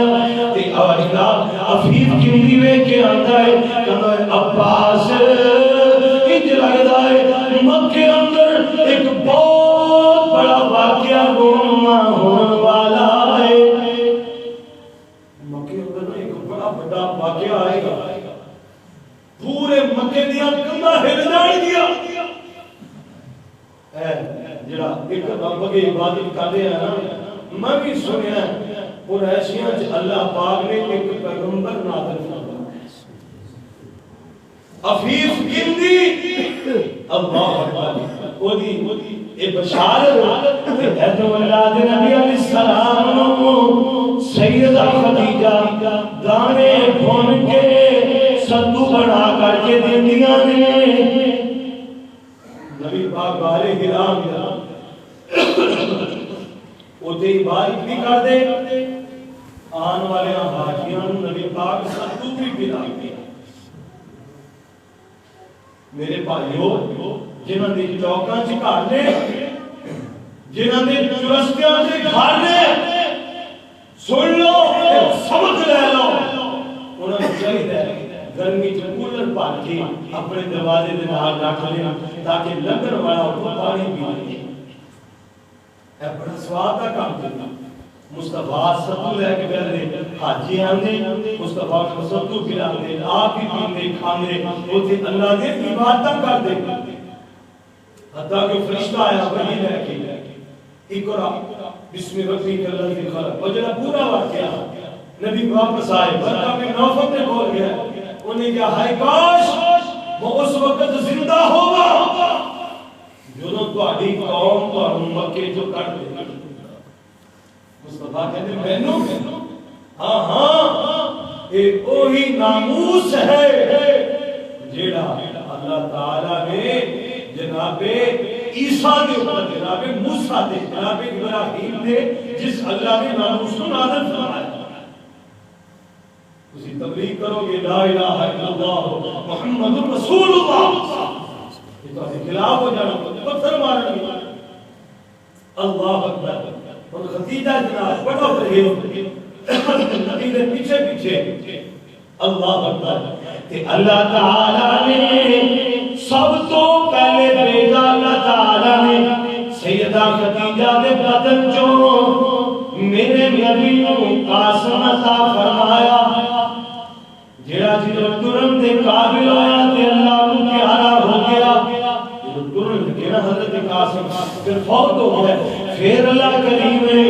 تے آجنا عفیف کندی وے کے آندا ہے، کہنا ہے عباس انج لگدا ہے مکے اندر ایک بہت بڑا واقعہ رونما ہونے والا ہے۔ مکے اندر ایک بڑا بڑا واقعہ آئے گا، پورے مکے دیا کندھا ہل جان گیا۔ جڑا ایک رب کی عبادت کرتے ہیں نا، میں بھی سنیا اور ایسیاں اللہ پاک نے ایک پیغمبر نازل فرمایا، عفیف کندی اللہ اکبر۔ وہ دی اے بشارت حضرت اولاد نبی علیہ السلام سیدہ خدیجہ دانے بھون کے ستو بنا کر کے دیندیاں نے۔ نبی پاک بارے گرام اوتے عبادت بھی کر دے، آن والے حاجیاں نبی پاک ستو بھی پلا دے۔ میرے بھائیو، جنہاں دی چوکاں چ گھر نے، جنہاں دے چرستیاں چ گھر نے، سن لو سبق لے لو، انہاں نوں چاہیے گرمی چ کولر پا کے اپنے دروازے دے نال رکھ لیں تاکہ لنگر والا وہ پانی پی لے۔ اے بڑا سواد کا کام کرنا۔ مصطفیٰ ستو لے کے گئے، حاجی آندے مصطفیٰ کو ستو پلا دے، آپ ہی پیندے کھاندے، اوتھے اللہ دے عبادت کر دے۔ حتیٰ کہ فرشتہ آیا وحی لے کے، اقرا بسم ربک الذی خلق، اور جڑا پورا واقعہ نبی واپس آئے، برکہ بن نوفل نے بول گیا، انہیں کہا ہائے کاش وہ اس وقت زندہ ہوگا جو تہاڈی قوم تہاڈوں مکے جو کر دے۔ مصطفیٰ کہتے ہیں مینوں ہاں ہاں اے وہی ناموس ہے جیڑا اللہ تعالیٰ نے جناب عیسیٰ دے اوپر، جناب موسیٰ دے، جناب ابراہیم دے، جس اللہ نے ناموس نازل فرمایا۔ اسی تبلیغ کرو گے لا الہ الا اللہ محمد رسول اللہ، یہ تو اسی خلاف ہو جانا، پتھر مارن گے۔ اللہ اکبر۔ اور خدیجہ جناب بڑا پرہیز نبی دے پیچھے پیچھے۔ اللہ اکبر۔ کہ اللہ تعالیٰ نے سب تو پہلے بھیجا، اللہ تعالیٰ نے سیدہ خدیجہ دے بدن جو میرے نبی کو قاسم عطا فرمایا، جڑا جدوں ترن دے قابل ہویا تے اللہ کو پیارا ہو گیا، جدوں ترن لگے نا حضرت قاسم پھر فوت ہو گیا۔ پھر اللہ کریم نے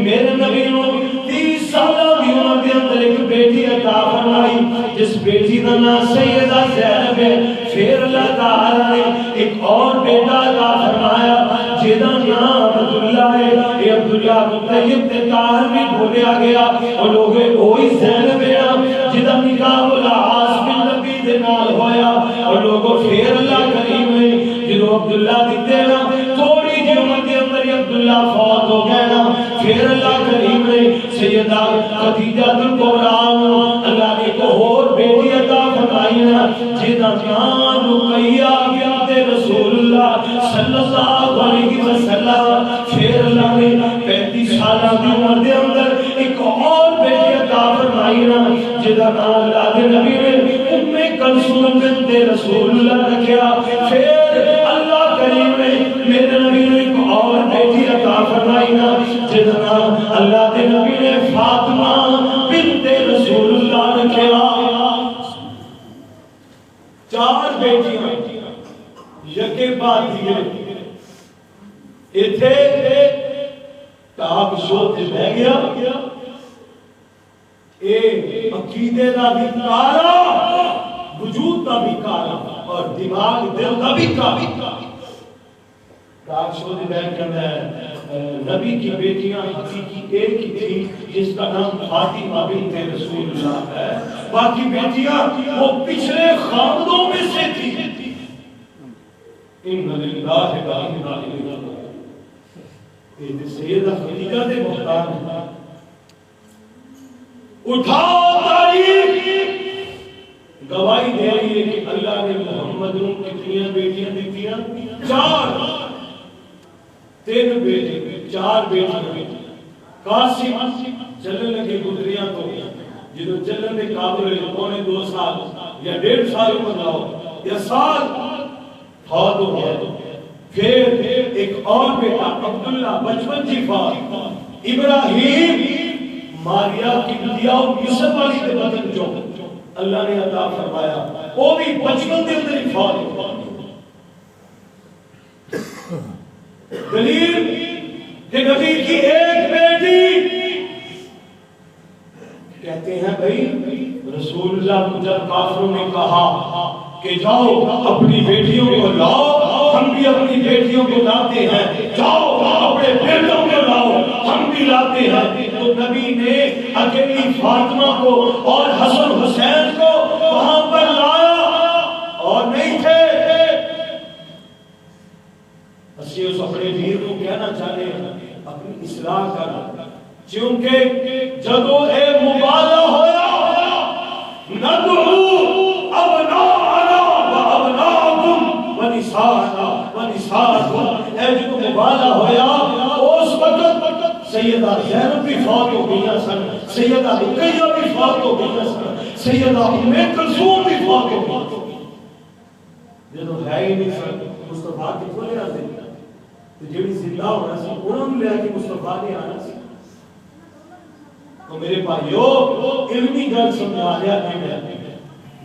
میرے نبی کو 30 سالہ کی عمر کے اندر ایک بیٹی عطا فرمائی، جس بیٹی کا نام سیدہ زینب ہے۔ پھر اللہ تعالیٰ نے ایک اور بیٹا عطا فرمایا جہدا نام عبداللہ ہے۔ یہ عبداللہ کو طیب تے طاہر بھی بولیا گیا، اور لوگ وہی زینب ہے جہدا نکاح العاص بن نبی دے نال ہویا۔ اور لوگوں پھر اللہ کریم نے جدو عبداللہ دیتے نا تھوڑی جی عمر کے اندر عبداللہ فوت ہو گیا نا، پھر اللہ فرمائینا جیدہ نام رقیہ بنت رسول اللہ صلی اللہ علیہ وسلم پھر اللہ نے 35 سالہ کی عمر دے اندر ایک اور بیٹی عطا فرمائینا جیدہ نام اللہ دے نبی نے کلثوم بنت رسول اللہ رکھیا پھر اللہ کریم نے میرے نبی نے ایک اور بیٹی عطا فرمائی نا جس کا اللہ کے نبی نے فاطمہ بنت رسول اللہ رکھیا 4 بیٹیاں یکے بعد دیگرے ایتھے تاب شو تے بہ گیا اے عقیدے دا بھی کالا وجود کا بھی کالا اور دماغ دل کا بھی کالا تاب شو تے بہ کرنا ہے نبی کی بیٹیاں حقیقی ایک ہی تھی جس کا نام فاطمہ بنت رسول اللہ ہے باقی بیٹیاں وہ پچھلے خاندوں میں سے تھی ان للہ و انا الیہ راجعون یہ سیدہ خدیجہ دے محتاج ہیں اٹھاؤ تاریخ گواہی دے رہی ہے کہ اللہ نے محمد نے کتنی بیٹیاں دیتیاں 4 3 بیٹے 4 بیٹیاں قاسم چلنے لگے گزریاں تو جدو چلنے دے قابل پونے 2 سال یا 1.5 سال بناؤ یا سال فوت ہو گیا پھر ایک اور بیٹا عبداللہ بچپن کی فوت ابراہیم ماریا کی بلیا یوسف علی کے بدن جو اللہ نے عطا فرمایا وہ بھی بچپن دے اندر ہی فوت دلیل کہ نبی کی ایک بیٹی کہتے ہیں بھائی رسول اللہ کو جب کافروں نے کہا کہ جاؤ اپنی بیٹیوں کو لاؤ ہم بھی اپنی بیٹیوں کو لاتے ہیں جاؤ اپنے بیٹوں کو لاؤ ہم بھی لاتے ہیں تو نبی نے اکیلی فاطمہ کو اور حسن حسین کو وہاں پر لایا اور نہیں تھے اسی اس اپنے دیر کو کہنا چاہتے ہیں اپنی اصلاح کرنا چونکہ جدو اے مبالغہ ہویا ندعو ابناءنا و ابناءکم و نساءنا و نساءکم اے جدو مبالغہ ہویا اس وقت سیدہ زینب بھی فوت ہو گئی سن سیدہ رقیہ بھی فوت ہو گئی سن سیدہ ام کلثوم بھی فوت ہو گئی جدو ہے ہی نہیں سن مصطفیٰ کی کھولے آتے تو جڑی زندہ ہونا سی انہوں نے لیا کہ مصطفیٰ نے آنا سی تو میرے بھائیو علمی گل سمجھا لیا کہ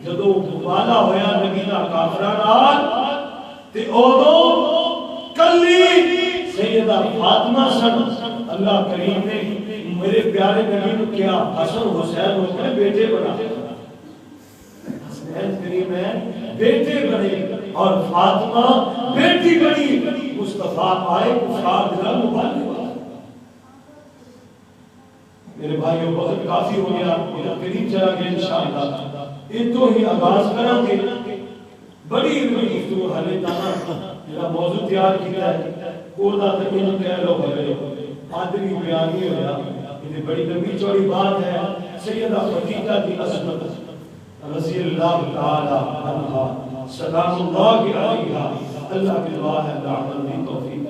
جدو مبالغہ ہویا نبی دا کافران آل تے اودو کلی سیدہ فاطمہ سن اللہ کریم نے میرے پیارے نبی نے کیا حسن حسین ہو گئے بیٹے بنا حسین کریم ہے بیٹے بنے اور فاطمہ بیٹی بنی مصطفیٰ آئے کفار دلال مبالغہ میرے بھائیوں وقت کافی ہو گیا میرا قریب چلا گیا انشاءاللہ اتو ہی آغاز کرا کے بڑی بڑی تو حلے تانا میرا موضوع تیار کیا ہے کوردہ تکین کہہ لو بھلے آدمی بیانی ہویا یہ بڑی لمبی چوڑی بات ہے سیدہ خدیجہ کی عظمت رضی اللہ تعالی عنہ سلام اللہ علیہ اللہ کی دعا ہے دعوت دی توفیق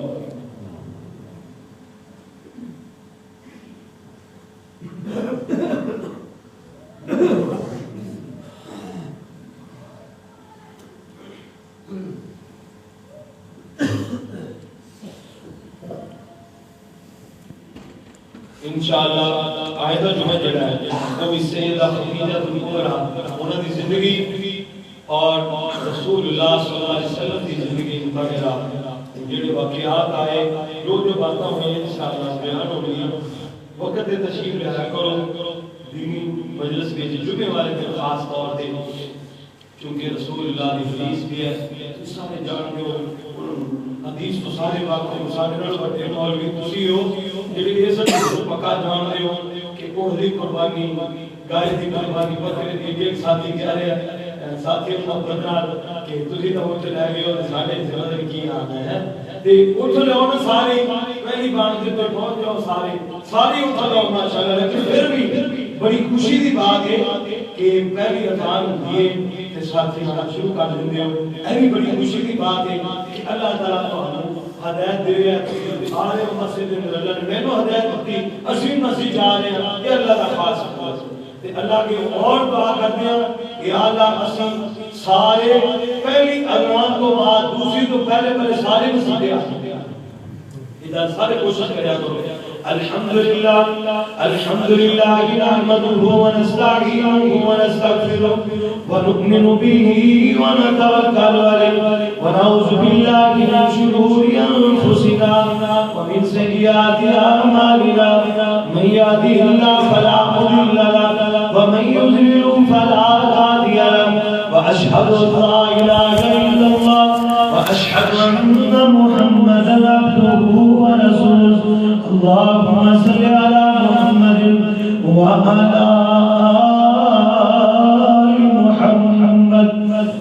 انشاءاللہ آئندہ جمعہ جڑا ہے وہ بھی سیدہ خدیجہ کبریٰ انہوں نے زندگی اور رسول اللہ صلی اللہ علیہ وسلم کی زندگی وغیرہ جڑے واقعات آئے جو باتیں ہوئی انشاءاللہ بیان ہو گئی وقت تشریف لیا کرو دینی مجلس میں جمعے والے دن خاص طور پہ چونکہ رسول اللہ کی حدیث بھی ہے سارے جان کے حدیث تو سارے واقعے مسائل بڑے مولوی تسی ہو جڑے یہ سب پکا جان رہے ہو کہ کوہلی قربانی گائے دی قربانی بکرے دی ایک ساتھی کہہ رہے ساتھی محبت نال کہ تسی تو اٹھ لے گئے اور ساڈے ذمہ کی آنا ہے تے اٹھ لو نا سارے پہلی بار تے پہنچ جاؤ سارے اٹھ لو ماشاءاللہ لیکن پھر بھی بڑی خوشی دی بات ہے کہ پہلی اذان ہوئی تے ساتھی شروع کر دیندے ہو. یہ بڑی خوشی کی بات ہے کہ اللہ تعالیٰ تمہیں ہدایت دے رہا ہے. سارے مسجد میں اللہ نے مینوں ہدایت دی، اسی مسجد جا رہے ہیں. یہ اللہ کا خاص ہے. اللہ کے اور دعا کرتے ہیں کہ اللہ اسی سارے پہلی اذان کو بعد دوسری تو پہلے سارے مسجد آتے ہیں. ادھر سارے کوشش کریا کرو. الحمدللہ نحمده ونستعینه ونستغفره ونؤمن به ونتوکل علیہ ونعوذ باللہ من شرور انفسنا ومن سیئات اعمالنا من یهده اللہ فلا مضل له ومن یضلل فلا هادی له واشهد ان لا اله الا اللہ واشهد ان محمدا عبده ورسوله. اللهم صل على محمد وعلى